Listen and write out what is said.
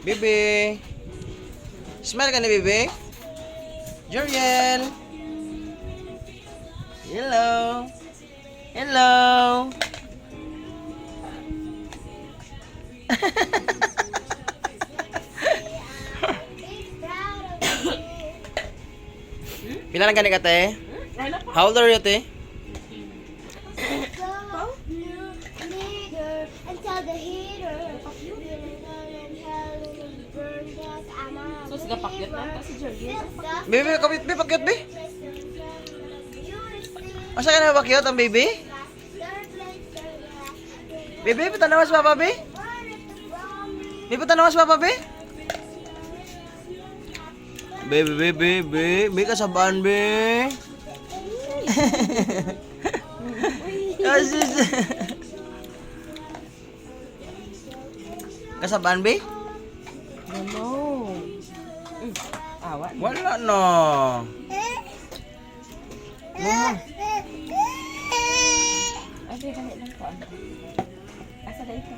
Bibi. Smile ka ni Bibi. Juriel. Hello. Hello. Pila lang gani ka, te? How old are you, te? So, sige, pakyat lang kasi Jordan. Bibi, kapit, bibi, pakyot, bi. Asa ka na pakyot ang baby? Bibi, patanawas papa, bi? Bibi, patanawas papa, bi? Bi, kasabaan, bi. Asis. Kasabaan, bi? Ano? Awa. Wala no. Mama. Ay, kaya lang ko. Asa na ito?